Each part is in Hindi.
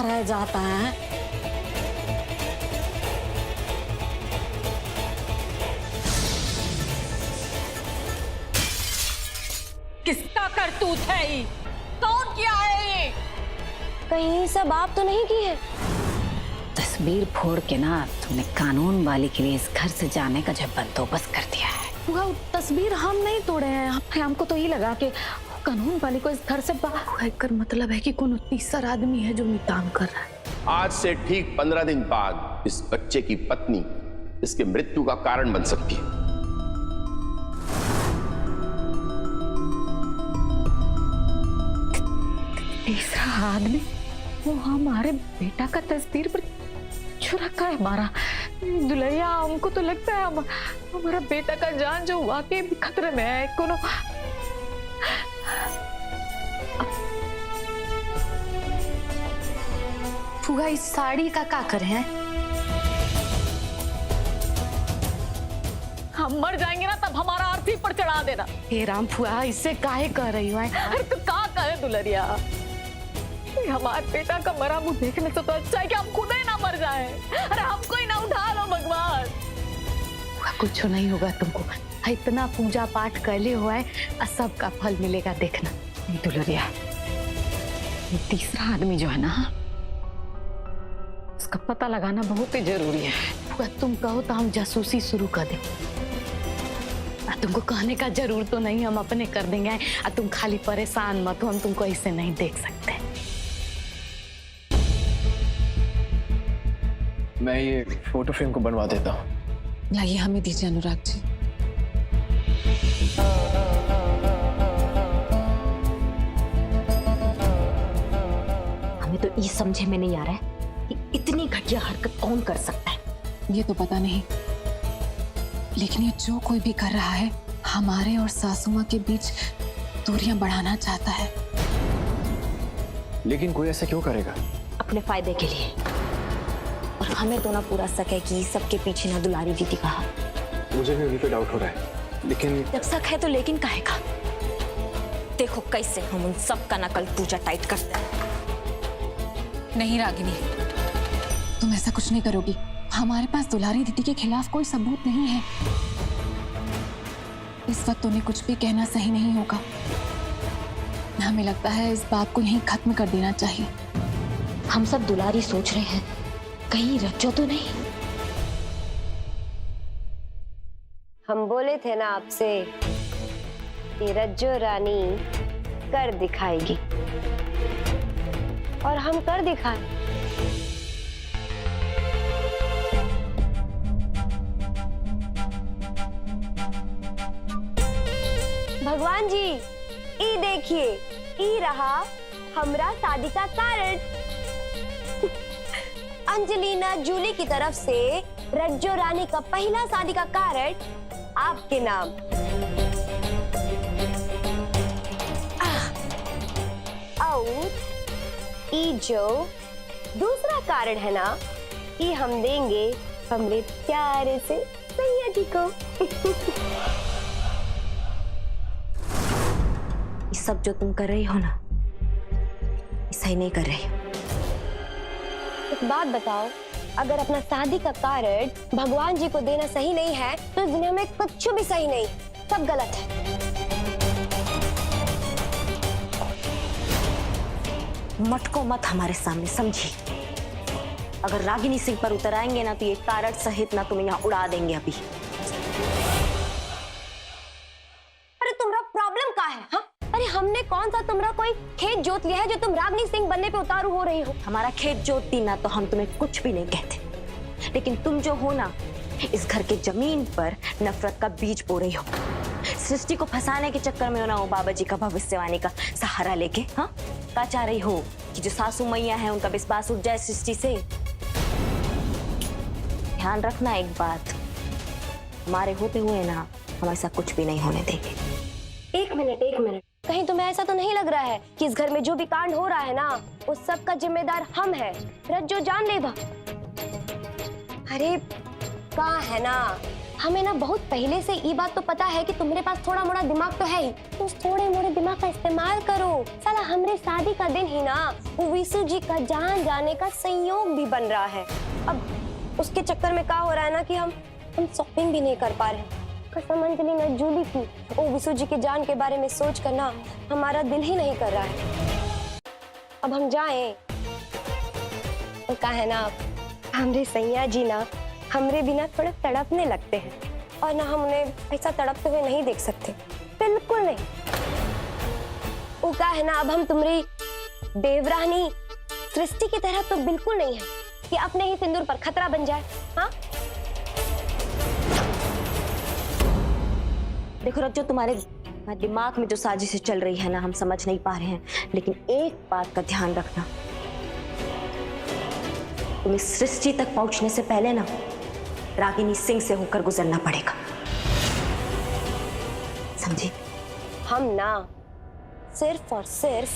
रह जाता है। किसका करतूत है ये? कौन किया है ये? कहीं सब आप तो नहीं की है? तस्वीर फोड़ के ना तुमने कानून वाली के लिए इस घर से जाने का जब बंदोबस्त कर दिया है। वो तस्वीर हम नहीं तोड़े हैं, हमको तो ये लगा कि कानून वाले को इस घर से बाहर कर, मतलब है कि कौन तीसरा आदमी है जो नितान कर रहा है। आज से ठीक 15 दिन बाद इस बच्चे की पत्नी इसके मृत्यु का कारण बन सकती है। तीसरा आदमी? वो हमारे बेटा का तस्वीर पर छुरा का है मारा। दुल्हैया, हमको तो लगता है हमारा बेटा का जान जो वाकई भी खतरे में है। कोनो फुआ, इस साड़ी का क्या करे हैं? हम मर जाएंगे ना तब हमारा अर्थी पर चढ़ा देना। हे राम फुआ, इससे काहे कह रही हो? अरे तू का कहे दुल्हरिया? हमारे बेटा का मरा मुंह देखने से तो अच्छा है कि हम खुद ही ना मर जाए। अरे हमको ही ना उठा लो भगवान। कुछ नहीं होगा तुमको, इतना पूजा पाठ कर ले हुआ है, सबका फल मिलेगा, देखना। दुल्हरिया, ये तीसरा आदमी जो है ना, उसका पता लगाना बहुत ही जरूरी है। तुम कहो तो हम जासूसी शुरू कर दें। तुमको कहने का जरूर तो नहीं, हम अपने कर देंगे। तुम खाली परेशान मत हो, हम तुमको ऐसे नहीं देख सकते। मैं ये फोटो फ्रेम को बनवा देता हूँ। लाइए, हमें दीजिए अनुराग जी। हमें तो ये समझे में नहीं आ रहा है कि इतनी घटिया हरकत कौन कर सकता है। ये तो पता नहीं, लेकिन ये जो कोई भी कर रहा है हमारे और सासू माँ के बीच दूरियां बढ़ाना चाहता है। लेकिन कोई ऐसा क्यों करेगा? अपने फायदे के लिए। और हमें तो ना पूरा शक है कि सबके पीछे ना दुलारी दीदी का हाथ। मुझे भी उन्हीं पे डाउट हो रहा है, लेकिन जब शक है तो लेकिन काहे का? देखो कैसे हम उन सब का नकल पूजा टाइट करते हैं। नहीं रागिनी, तुम ऐसा कुछ नहीं करोगी। हमारे पास दुलारी दीदी के खिलाफ कोई सबूत नहीं है। इस वक्त उन्हें कुछ भी कहना सही नहीं होगा। हमें लगता है इस बात को यहीं खत्म कर देना चाहिए। हम सब दुलारी सोच रहे हैं, कहीं रज्जो तो नहीं? हम बोले थे ना आपसे कि रज्जो रानी कर दिखाएगी, और हम कर दिखाए। भगवान जी, ई देखिए, ई रहा हमरा शादी का कारण। अंजलिना जूली की तरफ से रज्जो रानी का पहला शादी का कार्ड आपके नाम। और ई जो दूसरा कार्ड है ना, ये हम देंगे हमरे प्यारे से सैया जी को। ये सब जो तुम कर रही हो ना, सही नहीं कर रही हो। एक बात बताओ, अगर अपना शादी का कार्ड भगवान जी को देना सही नहीं है तो इस दुनिया में कुछ भी सही नहीं, सब गलत है। मटको मत हमारे सामने, समझी? अगर रागिनी सिंह पर उतर आएंगे ना तो ये कार्ड सहित ना तुम्हें यहाँ उड़ा देंगे अभी। अरे तुम्हारा प्रॉब्लम क्या है? हाँ? अरे हमने कौन सा तुम्हारा कोई खेत जोत लिया है जो तुम रागिनी सिंह बनने पे उतारू हो रही हो? हमारा खेत जोतती ना तो हम तुम्हें कुछ भी नहीं कहते, लेकिन तुम जो हो ना, इस घर के जमीन पर नफरत का बीज बो रही हो। सृष्टि को फंसाने के चक्कर में हो ना, वो बाबा जी का भविष्यवाणी का सहारा लेके, हाँ, क्या चाह रही हो कि जो सासू मैया है उनका विश्वास उठ जाए सृष्टि से? ध्यान रखना एक बात, हमारे होते हुए ना हम ऐसा कुछ भी नहीं होने देंगे। एक मिनट, कहीं तुम्हें ऐसा तो नहीं लग रहा है कि इस घर में जो भी कांड हो रहा है ना, उस सब का जिम्मेदार हम हैं? रज्जो जान लेगा। अरे का है ना, हमें ना बहुत पहले से ये बात तो पता है कि तुम्हारे पास थोड़ा मोड़ा दिमाग तो है ही, तो उस थोड़े मोड़े दिमाग का इस्तेमाल करो। साला हमरे शादी का दिन ही ना वो विशु जी का जान जाने का संयोग भी बन रहा है। अब उसके चक्कर में क्या हो रहा है ना कि हम शॉपिंग भी नहीं कर पा रहे। कसम अंजलि ना जूली की, वो विशु जी के जान के बारे में सोच कर ना हमारा दिल ही नहीं कर रहा है। अब हम जाएं तो क्या है ना, हमरे सैया जी ना हमरे बिना थोड़े तड़पने लगते हैं, और ना हम उन्हें ऐसा तड़पते हुए नहीं देख सकते, बिल्कुल नहीं। वो क्या है ना, अब हम तुम्हारी देवरानी सृष्टि की तरह तो बिल्कुल नहीं है कि अपने ही सिंदूर पर खतरा बन जाए। हाँ देखो रज्जो, तुम्हारे दिमाग में जो साजिश चल रही है ना, हम समझ नहीं पा रहे हैं, लेकिन एक बात का ध्यान रखना, तुम्हें सृष्टि तक पहुंचने से पहले ना रागिनी सिंह से होकर गुजरना पड़ेगा, समझी? हम ना सिर्फ और सिर्फ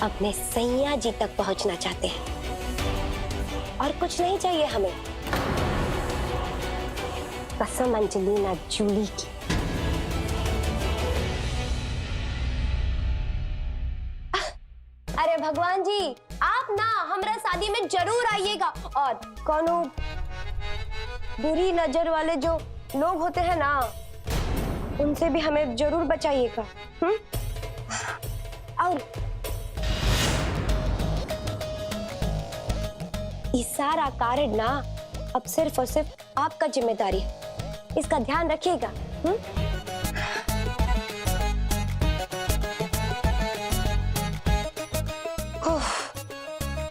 अपने सैया जी तक पहुंचना चाहते हैं, और कुछ नहीं चाहिए हमें। कसम अंजलिना जूली की। अरे भगवान जी, आप ना हमारा शादी में जरूर आइएगा, और कौनो बुरी नजर वाले जो लोग होते हैं ना, उनसे भी हमें जरूर बचाइएगा। और ये सारा कारण ना अब सिर्फ और सिर्फ आपका जिम्मेदारी है, इसका ध्यान रखिएगा।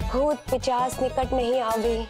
भूत पिचास निकट नहीं आवे।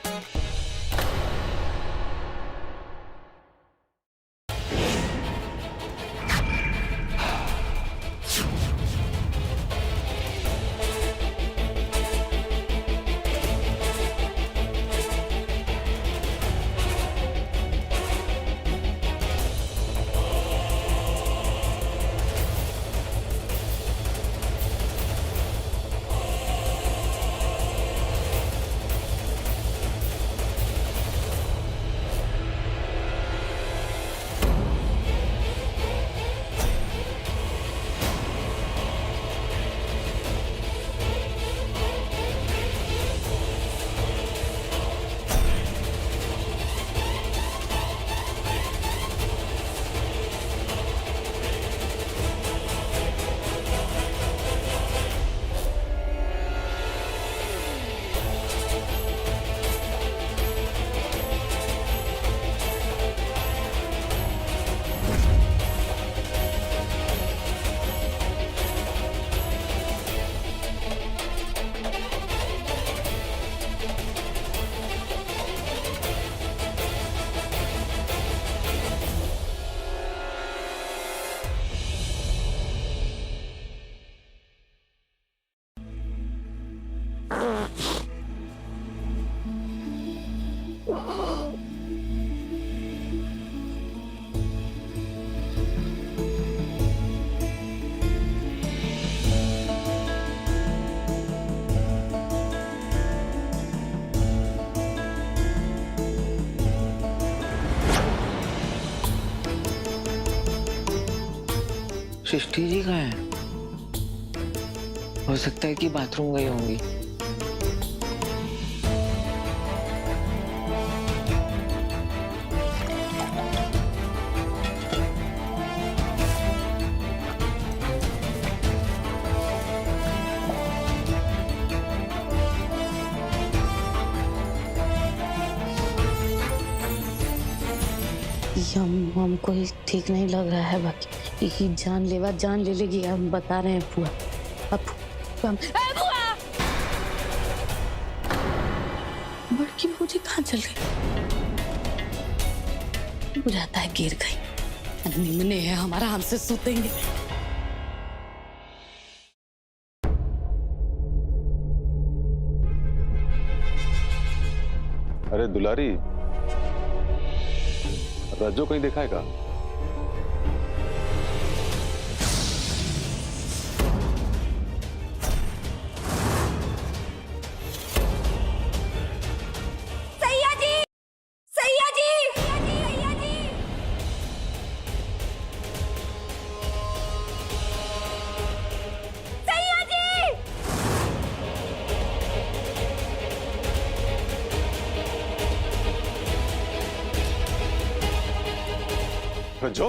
सृष्टि जी कहाँ हैं? हो सकता है कि बाथरूम गई होंगी। हमको ही ठीक नहीं लग रहा है, बाकी ये जानलेवा जान ले लेगी, हम बता रहे हैं फुआ। अब बड़की भूजी कहाँ चल गई? बुझाता है गिर गई। निमने है हमारा, हमसे सूतेंगे। अरे दुलारी, रज्जो कहीं देखा है क्या? रज्जो,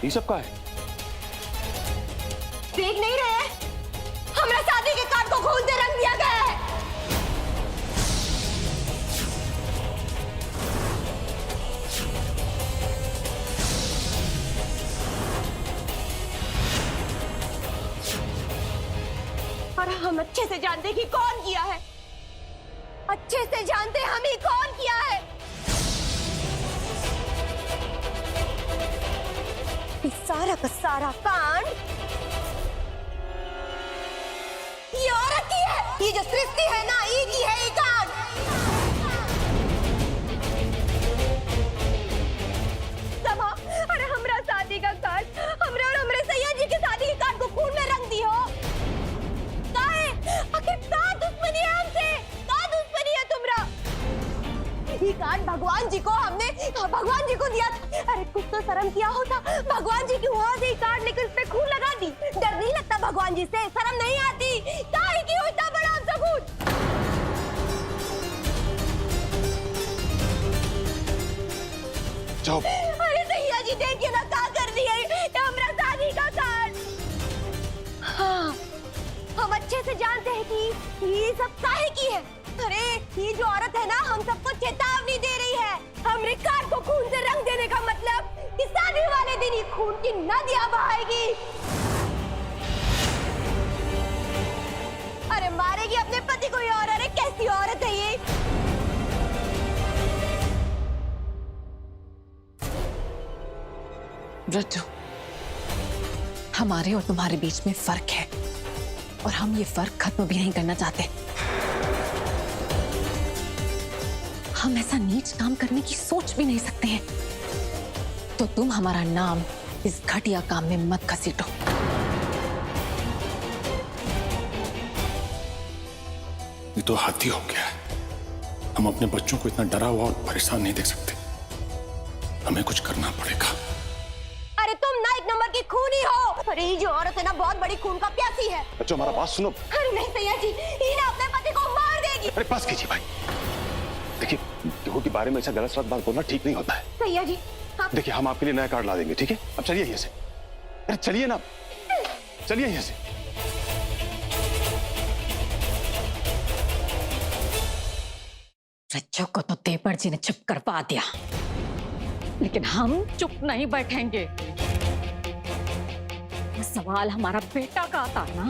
ये सब का है? देख नहीं रहे? हमरा शादी के कार्ड को खून से रंग दिया गया है। और हम अच्छे से जानते कि कौन किया है। अच्छे से जानते हम ही कौन किया है। इस सारा का सारा कांड ये औरत की है। ये जो सृष्टि है ना, ये की है ये कांड। समा, अरे हमरा शादी का कार्ड, हमरे और हमरे सैया जी के शादी के कार्ड को खून में रंग दी हो। आखिर का दुश्मनी है हमसे? का दुश्मनी है तुमरा? ये कार्ड भगवान जी को हमने भगवान जी को दिया था। अरे कुछ तो शर्म किया होता। भगवान जी की वहां से कार्ड लेकर उस पे खून लगा दी। डर नहीं लगता भगवान जी से? शर्म नहीं आती? काहे की होता बड़ा सबूत? जाओ। अरे सैया जी देखिए ना क्या कर रही है। ये हमरा शादी का कार्ड। हाँ, हम अच्छे से जानते हैं कि ये सब काहे की है। अरे ये जो औरत है ना, हम सबको चेतावनी दे रही है। हमरे कार्ड को खून से रंग देने का मतलब कि शादी वाले दिन ही खून की नदियां बहाएगी। अरे मारेगी अपने पति को ये औरत। अरे कैसी औरत है ये? रज्जू, हमारे और तुम्हारे बीच में फर्क है और हम ये फर्क खत्म भी नहीं करना चाहते। हम ऐसा नीच काम करने की सोच भी नहीं सकते हैं। तो तुम हमारा नाम इस घटिया काम में मत घसीटो। ये तो हाथी हो गया है। हम अपने बच्चों को इतना डरा हुआ और परेशान नहीं देख सकते। हमें कुछ करना पड़ेगा। अरे तुम ना एक नंबर की खूनी हो। अरे ये जो औरत है ना, बहुत बड़ी खून का प्यासी है। बच्चों, हमारा बात सुनो। अरे नहीं सैया जी, ये ना अपने पति को मार देगी। अरे पास कीजिए भाई। देखिए, केहू के बारे में ऐसा गलत सलत बात बोलना ठीक नहीं होता है। सैया जी आप... देखिए, हम आपके लिए नया कार्ड ला देंगे, ठीक है? अब चलिए यहाँ से। अरे चलिए ना, चलिए यहाँ से। रज्जू को तो देवर जी ने चुप करवा दिया, लेकिन हम चुप नहीं बैठेंगे। सवाल हमारा बेटा का आता ना,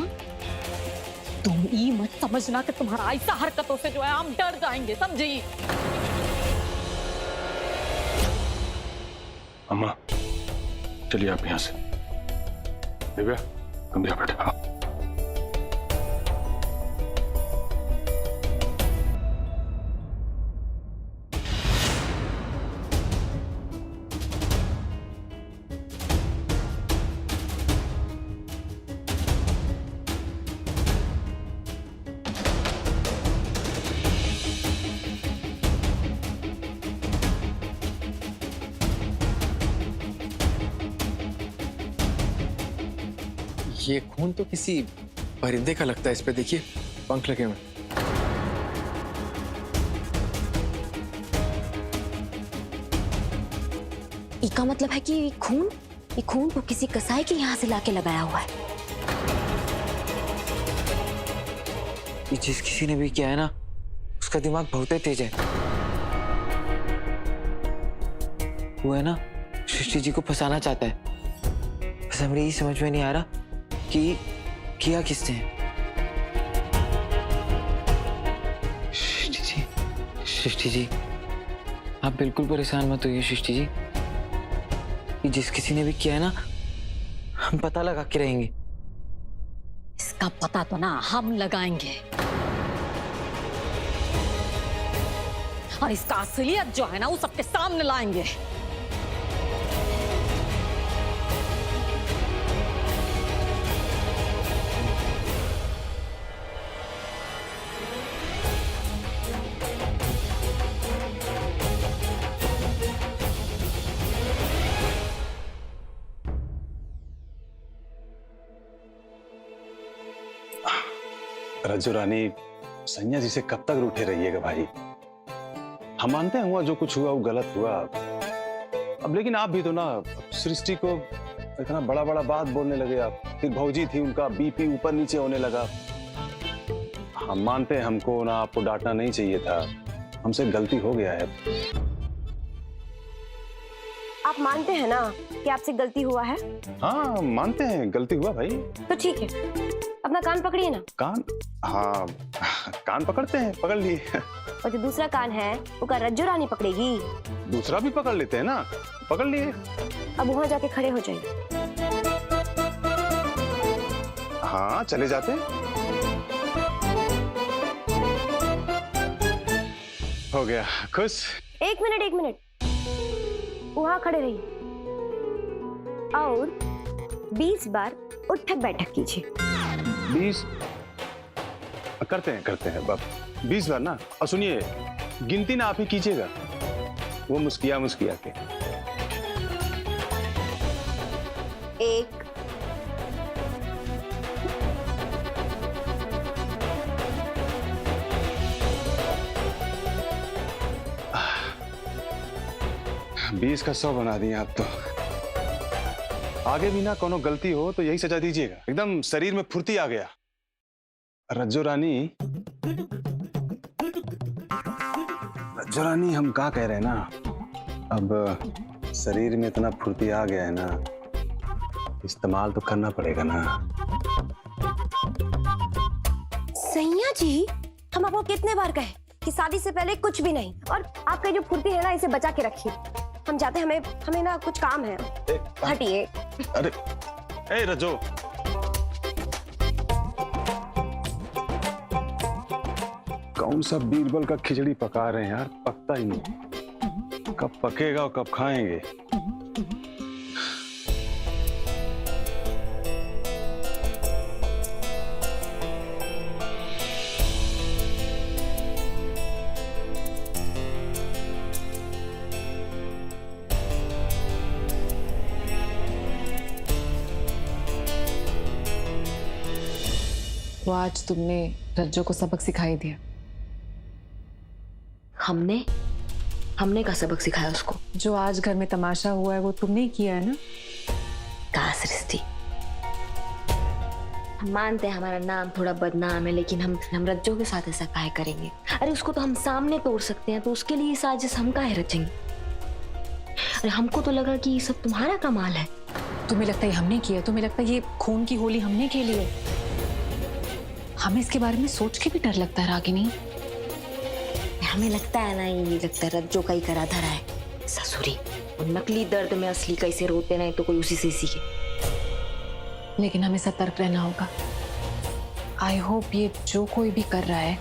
तुम ये मत समझना कि तुम्हारा ऐसा हरकतों से जो है हम डर जाएंगे, समझी? अम्मा, चलिए आप यहाँ से। दिव्या, तुम यहाँ बैठे। ये खून तो किसी परिंदे का लगता है। इस पे देखिए, पंख लगे हुए। इसका मतलब है कि ये खून तो किसी कसाई के यहाँ से लाके लगाया हुआ है। ये जिस किसी ने भी किया है ना, उसका दिमाग बहुत ही तेज है। वो है ना, सृष्टि जी को फंसाना चाहता है। बस हमें ये समझ में नहीं आ रहा कि किया किसने। सृष्टि जी, आप बिल्कुल परेशान मत होइए सृष्टि जी। ये जिस किसी ने भी किया है ना, हम पता लगा के रहेंगे। इसका पता तो ना हम लगाएंगे, और इसका असलियत जो है ना, वो सबके सामने लाएंगे। रज्जू रानी, सैया जी से कब तक रूठे रहिएगा भाई? हम मानते हैं हुआ जो कुछ हुआ वो गलत हुआ। अब लेकिन आप भी तो ना सृष्टि को इतना बड़ा बड़ा बात बोलने लगे आप। फिर भौजी थी, उनका बीपी ऊपर नीचे होने लगा। हम मानते हैं हमको ना आपको डांटना नहीं चाहिए था, हमसे गलती हो गया है। आप मानते हैं ना कि आपसे गलती हुआ है? हाँ मानते हैं गलती हुआ भाई। तो ठीक है, अपना कान पकड़िए ना। कान? हाँ कान पकड़ते हैं, पकड़ लिए। और जो दूसरा कान है वो का रज्जू रानी पकड़ेगी। दूसरा भी पकड़ लेते हैं ना, पकड़ लिए। अब वहां जाके खड़े हो जाइए। हाँ चले जाते हैं। हो गया खुश? एक मिनट, वहां खड़े रहिए और 20 बार उठक बैठक कीजिए। 20 करते हैं बाप, 20 बार ना। और सुनिए, गिनती ना आप ही कीजिएगा, वो मुस्किया के। 1 20 का 100 बना दिए आप तो। आगे भी ना कोनो गलती हो तो यही सजा दीजिएगा। एकदम शरीर में फुर्ती आ गया। रज्जो रानी हम क्या कह रहे हैं ना, अब शरीर में इतना फुर्ती आ गया है ना, इस्तेमाल तो करना पड़ेगा ना। सैया जी, हम आपको कितने बार कहे कि शादी से पहले कुछ भी नहीं, और आपका जो फुर्ती है ना इसे बचा के रखिए। हम जाते हैं, हमें ना कुछ काम है। हटिए। अरे ए रज्जो, कौन सा बीरबल का खिचड़ी पका रहे हैं यार, पकता ही नहीं। कब पकेगा और कब खाएंगे। तो आज तुमने रज्जो को सबक सिखाई दिया। हमने का सबक सिखाया उसको? जो आज घर में तमाशा हुआ है वो तुमने ही किया है ना? कहा सृष्टि, हम मानते हैं हमारा नाम थोड़ा बदनाम है, लेकिन हम रज्जो के साथ ऐसा काहे करेंगे? अरे उसको तो हम सामने तोड़ सकते हैं, तो उसके लिए साजिश हम काहे रचेंगे? अरे हमको तो लगा कि ये सब तुम्हारा कमाल है। तुम्हें लगता है हमने किया? तुम्हें लगता है ये खून की होली हमने खेली है? हमें इसके बारे में सोच के भी डर लगता है रागिनी। हमें लगता है ना, ये लगता है रज्जो का ही करा धरा है। ससुरी, और नकली दर्द में असली कैसे रोते नहीं तो कोई उसी से सीखे। लेकिन हमें सतर्क रहना होगा। आई होप ये जो कोई भी कर रहा है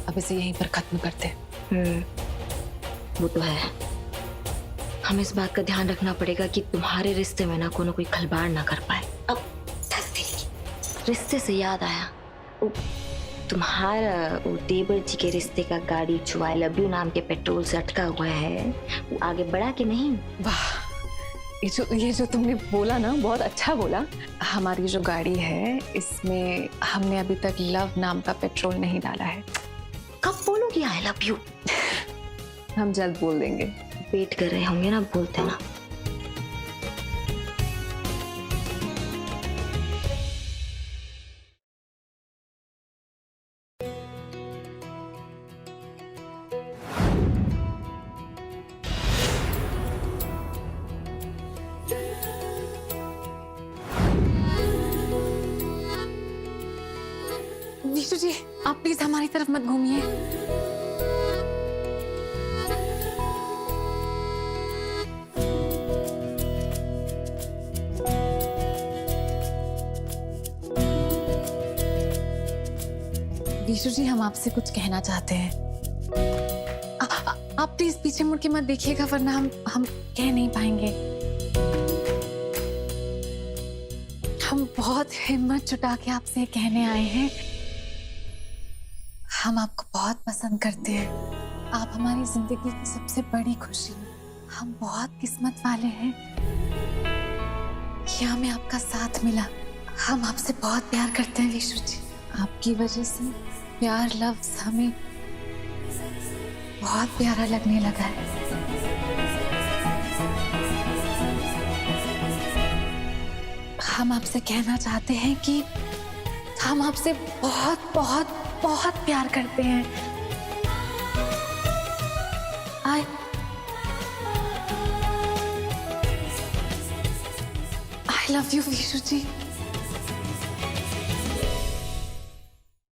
अब इसे यहीं पर खत्म करते। वो तो है। हमें इस बात का ध्यान रखना पड़ेगा कि तुम्हारे रिश्ते में ना कोई खलबाड़ ना कर पाए। अब रिश्ते से याद आया, तुम्हारा वो देवर जी के रिश्ते का गाड़ी जो आई लव यू नाम के पेट्रोल से अटका हुआ है, वो आगे बढ़ा कि नहीं? वाह, ये जो तुमने बोला ना, बहुत अच्छा बोला। हमारी जो गाड़ी है इसमें हमने अभी तक लव नाम का पेट्रोल नहीं डाला है। कब बोलोगी आई लव यू? हम जल्द बोल देंगे। वेट कर रहे होंगे ना, बोलते ना। वीशु जी, आप प्लीज हमारी तरफ मत घूमिए। वीशु जी, हम आपसे कुछ कहना चाहते हैं। आप प्लीज पीछे मुड़ के मत देखिएगा, वरना हम कह नहीं पाएंगे। हम बहुत हिम्मत जुटा के आपसे कहने आए हैं, हम आपको बहुत पसंद करते हैं। आप हमारी जिंदगी की सबसे बड़ी खुशी हैं। हम बहुत किस्मत वाले हैं कि हमें आपका साथ मिला। हम आपसे बहुत प्यार करते हैं वीशु जी। आपकी वजह से प्यार लफ्ज हमें बहुत प्यारा लगने लगा है। हम आपसे कहना चाहते हैं कि हम आपसे बहुत बहुत बहुत प्यार करते हैं। I love you, Vishu ji.